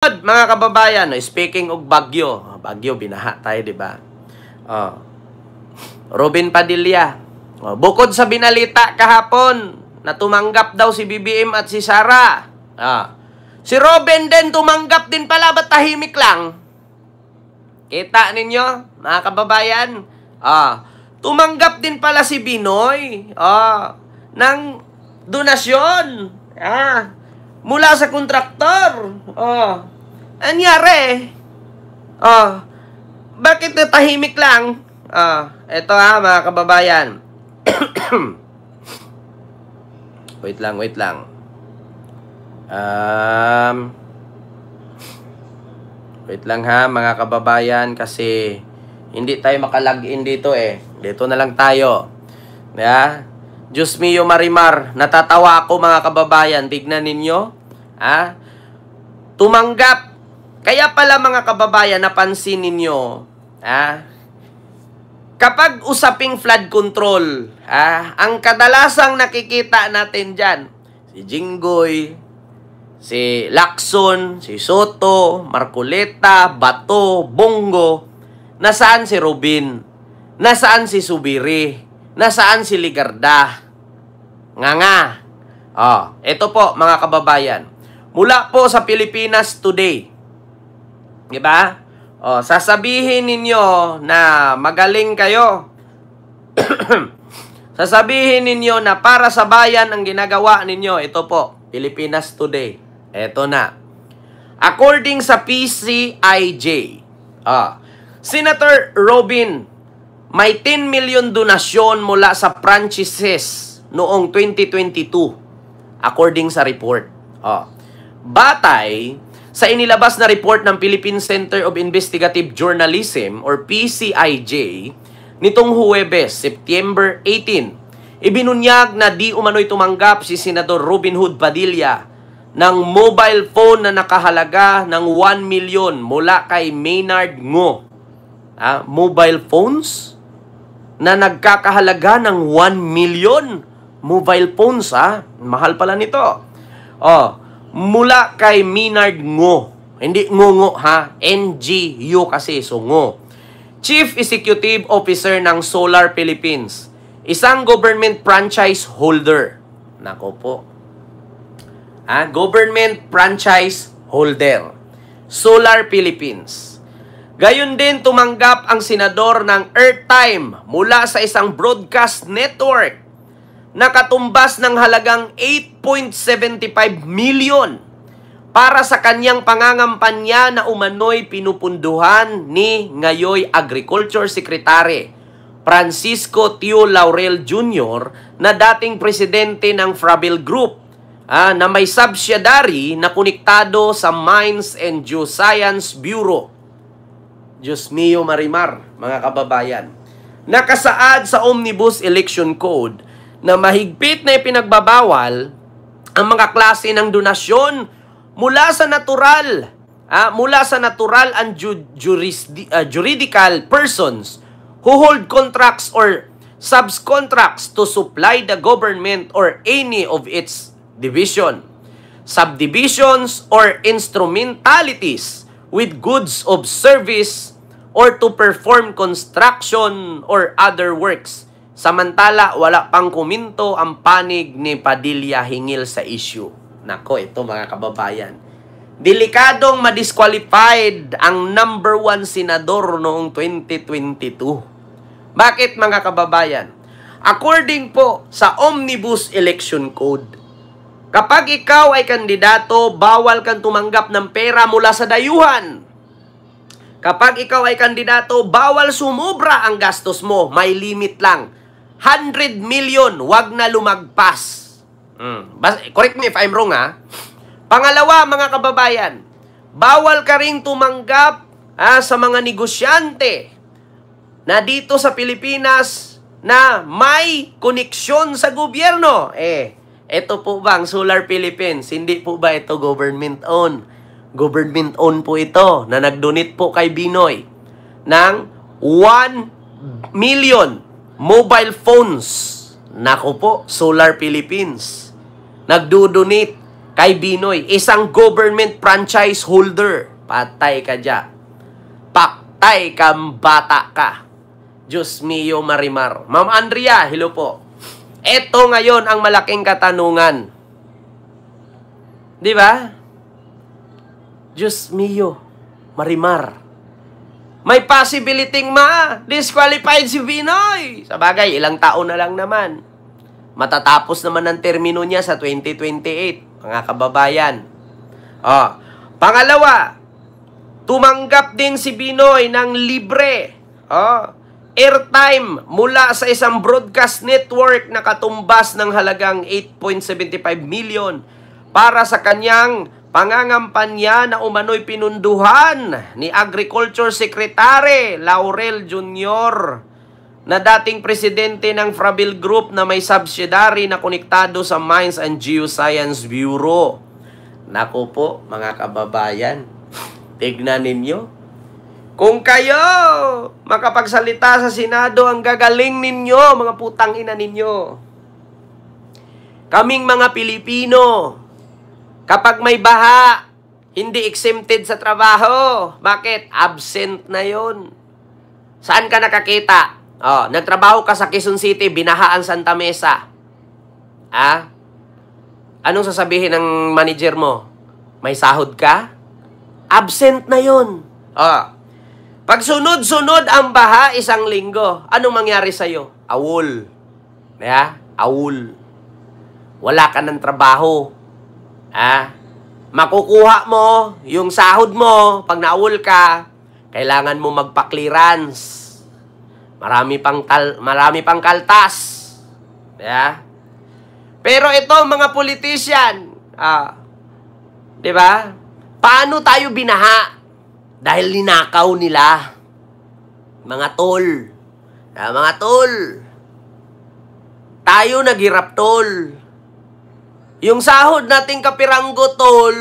Mga kababayan, speaking of Bagyo, Bagyo, binaha tayo, di ba? Robin Padilla. Bukod sa binalita kahapon na tumanggap daw si BBM at si Sara. Si Robin din tumanggap din pala, ba't tahimik lang? Kita ninyo, mga kababayan? Tumanggap din pala si Binoy ng donasyon. Mula sa kontraktor. Anyari? Bakit natahimik lang? Eto mga kababayan. Wait lang. Wait lang mga kababayan, kasi hindi tayo makalagin dito Dito na lang tayo. Diyos mio Marimar, natatawa ako mga kababayan. Tignan ninyo. Tumanggap. Kaya pala mga kababayan, napansin ninyo. Kapag usaping flood control, ang kadalasang nakikita natin dyan, si Jinggoy, si Lacson, si Soto, Marcoleta, Bato, Bongo, nasaan si Robin? Nasaan si Subiri? Nasaan si Ligarda? Ito po mga kababayan. Mula po sa Pilipinas Today. Diba? Sasabihin ninyo na magaling kayo. Sasabihin ninyo na para sa bayan ang ginagawa ninyo. Ito po, Pilipinas Today. Ito na. According sa PCIJ, Senator Robin, may 10 million donasyon mula sa franchises noong 2022, according sa report. Batay sa inilabas na report ng Philippine Center of Investigative Journalism or PCIJ nitong Huwebes, September 18, ibinunyag na di umano'y tumanggap si Senador Robin Hood Padilla ng mobile phone na nakahalaga ng 1 million mula kay Maynard Ngo. Mobile phones na nagkakahalaga ng 1 million. Mobile phones, mahal pala nito. Mula kay Maynard Ngo. Hindi Ngo, NGU kasi, so Ngo. Chief Executive Officer ng Solar Philippines. Isang government franchise holder. Nako po. Government franchise holder. Solar Philippines. Gayon din tumanggap ang senador ng airtime mula sa isang broadcast network na katumbas ng halagang 8.75 million para sa kanyang pangangampanya na umano'y pinupunduhan ni ngayoy Agriculture Secretary Francisco Tio Laurel Jr. na dating presidente ng Frabil Group na may subsidiary na konektado sa Mines and Geoscience Bureau. Diyos mio Marimar, mga kababayan. Nakasaad sa Omnibus Election Code na mahigpit na ipinagbabawal ang mga klase ng donasyon mula sa natural and juridical persons who hold contracts or subcontracts to supply the government or any of its division, subdivisions, or instrumentalities with goods of service or to perform construction or other works. Samantala, wala pang kuminto ang panig ni Padilla hingil sa issue. Nako, ito mga kababayan. Delikadong madisqualified ang number 1 senador noong 2022. Bakit mga kababayan? According po sa Omnibus Election Code, kapag ikaw ay kandidato, bawal kang tumanggap ng pera mula sa dayuhan. Kapag ikaw ay kandidato, bawal sumobra ang gastos mo. May limit lang. 100 million, wag na lumagpas. Correct me if I'm wrong, Pangalawa, mga kababayan, bawal ka ring tumanggap sa mga negosyante na dito sa Pilipinas na may koneksyon sa gobyerno. Ito po ba ang Solar Philippines? Hindi po ba ito government-owned? Government-owned po ito na nag-donate po kay Binoy ng 1 million mobile phones. Nako po, Solar Philippines. Nagdo-donate kay Binoy, isang government franchise holder. Patay ka dyan. Paktay kang bata ka. Diyos mio Marimar. Ma'am Andrea, hello po. Ito ngayon ang malaking katanungan. Di ba? Diyos mio Marimar. May possibility disqualified si Binoy. Sa bagay, ilang taon na lang naman. Matatapos naman ang termino niya sa 2028, mga kababayan. Pangalawa, tumanggap din si Binoy ng libre airtime mula sa isang broadcast network na katumbas ng halagang 8.75 million para sa kanyang pangangampanya na umano'y pinunduhan ni Agriculture Secretary Laurel Jr. na dating presidente ng Frabil Group na may subsidiary na konektado sa Mines and Geoscience Bureau. Naku po, mga kababayan, tignan ninyo. Kung kayo makapagsalita sa Senado, ang gagaling ninyo, mga putang ina ninyo. Kaming mga Pilipino, kapag may baha, hindi exempted sa trabaho. Bakit? Absent na yon. Saan ka nakakita? Nagtrabaho ka sa Quezon City, binahaan Santa Mesa. Anong sasabihin ng manager mo? May sahod ka? Absent na yon. Pag sunod-sunod ang baha isang linggo, anong mangyari sa'yo? Awol. Awol. Wala ka ng trabaho. Makukuha mo yung sahod mo. Pag naawol ka, kailangan mo magpa-clearance. Marami pang kaltas. Pero ito, mga politician, di ba? Paano tayo binaha? Dahil ninakaw nila. Mga tol. Mga tol. Tayo naghirap, tol. Yung sahod nating kapiranggo, tol,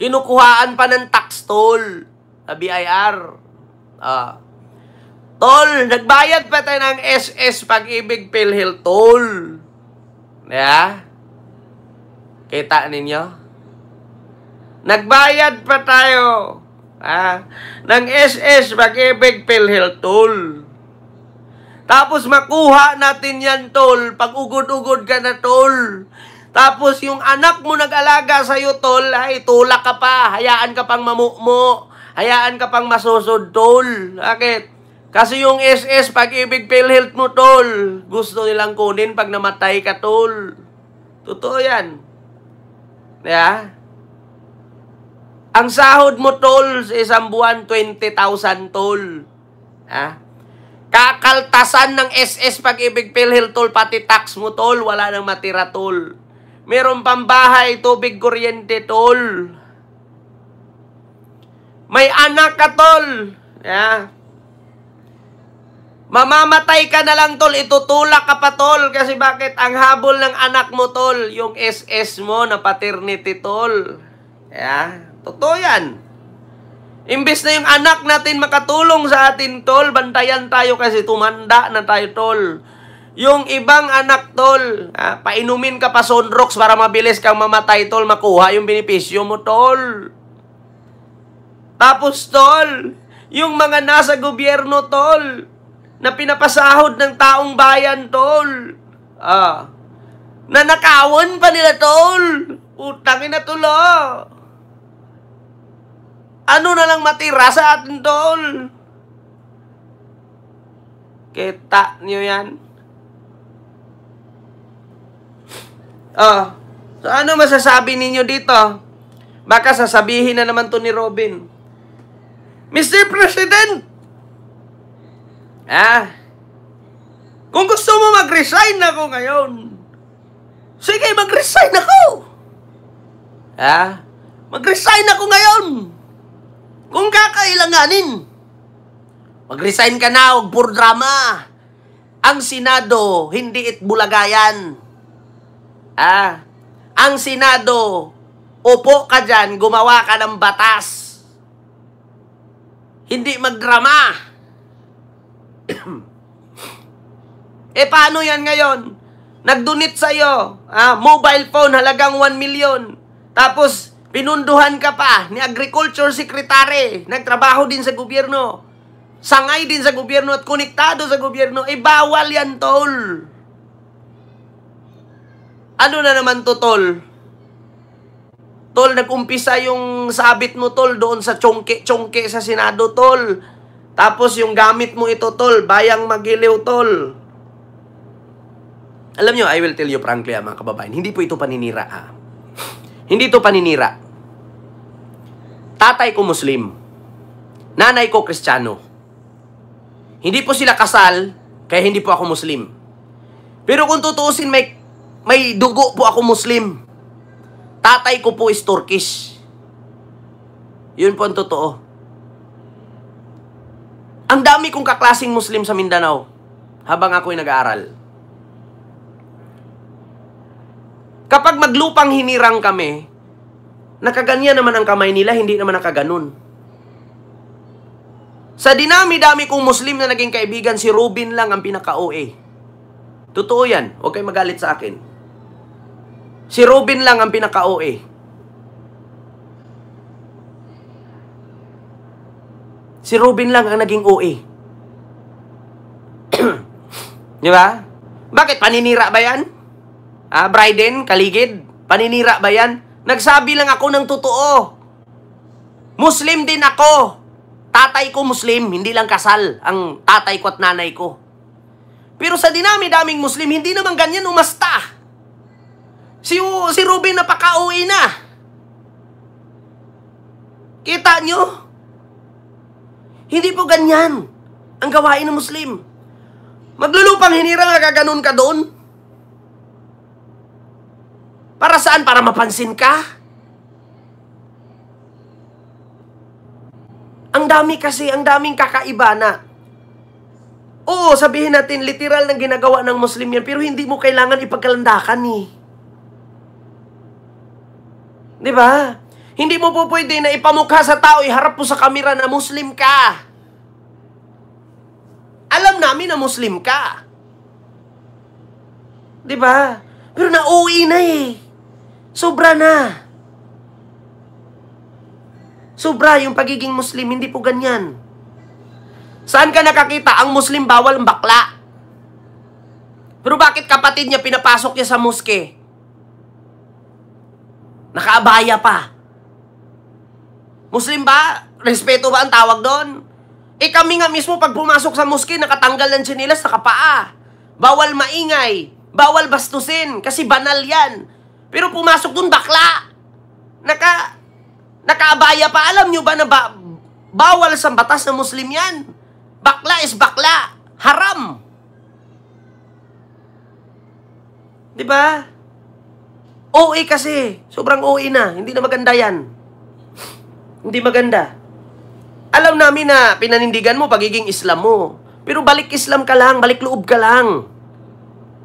kinukuhaan pa ng tax, tol. Sa BIR. Tol, nagbayad pa tayo ng SS Pag-ibig PhilHealth, tol. Kita ninyo? Nagbayad pa tayo ng SS Pag-ibig PhilHealth, tol. Tapos makuha natin yan, tol. Pag ugod-ugod ka na, tol. Tapos yung anak mo nag-alaga sa'yo, tol, ay tulak ka pa. Hayaan ka pang mamukmo. Hayaan ka pang masusod, tol. Bakit? Kasi yung SS Pag-ibig PhilHealth mo, tol, gusto nilang kunin pag namatay ka, tol. Totoo yan. Ang sahod mo, tol, sa isang buwan, 20,000, tol. Kakaltasan ng SS Pag-ibig PhilHealth, tol, pati tax mo, tol, wala nang matira, tol. Meron pang bahay, tubig, kuryente, tol. May anak ka, tol. Mamamatay ka na lang, tol. Itutulak ka pa, tol. Kasi bakit? Ang habol ng anak mo, tol, yung SS mo na paternity, tol. Totoo yan. Imbes na yung anak natin makatulong sa atin, tol, bantayan tayo kasi tumanda na tayo, tol. Yung ibang anak, tol, painumin ka pa Sonrox para mabilis kang mamatay, tol, makuha yung benepisyo mo, tol. Tapos, tol, yung mga nasa gobyerno, tol, na pinapasahod ng taong bayan, tol, nanakawan pa nila, tol. Utangin na, tol, Ano na lang matira sa atin, tol? Kita niyo yan? So ano masasabi ninyo dito? Baka sasabihin na naman to ni Robin. Mr. President! Kung gusto mo mag-resign ako ngayon, sige, mag-resign ako! Mag-resign ako ngayon! Kung kakailanganin, mag-resign ka na, huwag puro drama. Ang Senado, hindi itbulagayan. Ang Senado, upo ka dyan, gumawa ka ng batas. Hindi magdrama. Paano yan ngayon? Nag-donate sa'yo. Mobile phone, halagang 1 million. Tapos, pinunduhan ka pa ni Agriculture Secretary. Nagtrabaho din sa gobyerno. Sangay din sa gobyerno at konektado sa gobyerno. Bawal yan, tol. Ano na naman to, tol? Tol, nag-umpisa yung sabit mo, tol, doon sa chongke sa Senado, tol. Tapos yung gamit mo ito, tol, bayang magiliw, tol. Alam nyo, I will tell you frankly, mga kababayan, hindi po ito paninira, Hindi ito paninira. Tatay ko Muslim. Nanay ko Kristiyano. Hindi po sila kasal, kaya hindi po ako Muslim. Pero kung tutuusin, may dugo po ako Muslim. Tatay ko po is Turkish. Yun po ang totoo. Ang dami kong kaklasing Muslim sa Mindanao habang ako'y nag-aaral. Kapag maglupang hinirang kami, nakaganyan naman ang kamay nila, hindi naman nakaganon. Sa dinami-dami kong Muslim na naging kaibigan, si Rubin lang ang pinaka-OA. Totoo yan. Huwag kayong magalit sa akin. Si Rubin lang ang pinaka-OA. Si Rubin lang ang naging OA. Di ba? Bakit? Paninira ba yan? Bryden, Kaligid? Paninira ba yan? Nagsabi lang ako ng totoo. Muslim din ako. Tatay ko Muslim, hindi lang kasal ang tatay ko at nanay ko. Pero sa dinami-daming Muslim, hindi naman ganyan umasta. Si Rubin napaka-uwi na. Kita nyo? Hindi po ganyan ang gawain ng Muslim. Maglulupang hinirang gaganon ka doon? Para saan? Para mapansin ka? Ang dami kasi, ang daming kakaiba na. Oo, sabihin natin, literal na ginagawa ng Muslim yan, pero hindi mo kailangan ipagkalandakan eh. Di ba? Hindi mo po pwede na ipamukha sa tao, iharap mo sa kamera na Muslim ka. Alam namin na Muslim ka. Di ba? Pero nauwi na eh. Sobra na. Sobra yung pagiging Muslim, hindi po ganyan. Saan ka nakakita? Ang Muslim bawal ang bakla. Pero bakit kapatid niya pinapasok niya sa moske? Nakaabaya pa. Muslim ba? Respeto ba ang tawag doon? Kami nga mismo pag pumasok sa moske, nakatanggal ng tsinelas, nakapaa. Bawal maingay. Bawal bastusin. Kasi banal yan. Pero pumasok doon bakla. Nakaabaya pa. Alam nyo ba na bawal sa batas ng Muslim yan? Bakla is bakla. Haram. Diba? OA kasi. Sobrang OA na. Hindi na maganda yan. Hindi maganda. Alam namin na pinanindigan mo pagiging Islam mo. Pero balik Islam ka lang. Balik loob ka lang.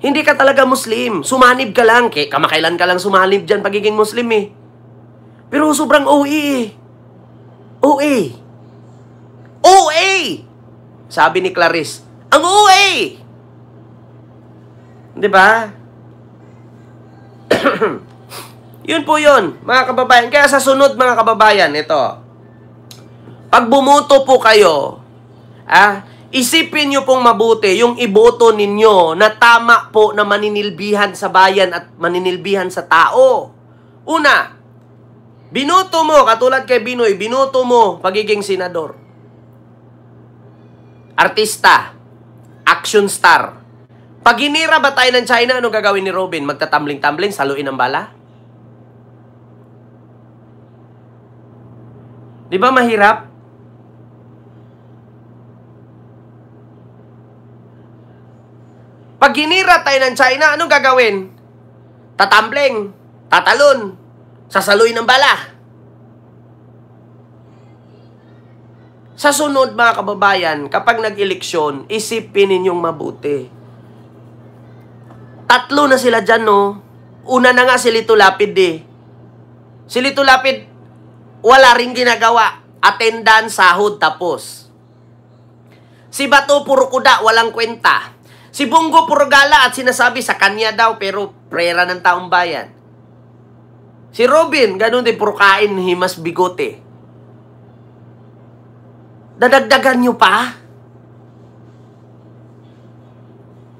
Hindi ka talaga Muslim. Sumanib ka lang. Kamakailan ka lang sumanib dyan pagiging Muslim eh. Pero sobrang OA. OA. OA! Sabi ni Clarice, ang OA! Diba? Yun po yun, mga kababayan. Kaya sa sunod, mga kababayan, ito. Pag bumoto po kayo, isipin nyo pong mabuti yung iboto ninyo na tama po na maninilbihan sa bayan at maninilbihan sa tao. Una, binoto mo, katulad kay Binoy, binoto mo pagiging senador. Artista. Action star. Pag hinira ba tayo ng China, ano gagawin ni Robin? Magtatambling-tambling, saluin ang bala? Di ba mahirap? Pag hinira tayo ng China, ano gagawin? Tatambling, tatalon, sasaluin ng bala. Sa sunod, mga kababayan, kapag nag-eleksyon, isipin ninyong mabuti. Tatlo na sila dyan, no? Una na nga si Lito Lapid, eh. Si Lito Lapid, wala rin ginagawa. Attendance, sahod, tapos. Si Bato, puro kuda, walang kwenta. Si Bongo puro gala at sinasabi sa kanya daw pero prera ng taong bayan. Si Robin, ganun din, puro kain, himas, bigote. Dadagdagan nyo pa?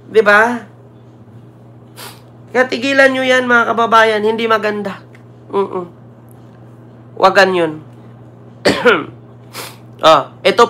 Diba? Kaya tigilan nyo yan, mga kababayan. Hindi maganda. Wagan yun. Ito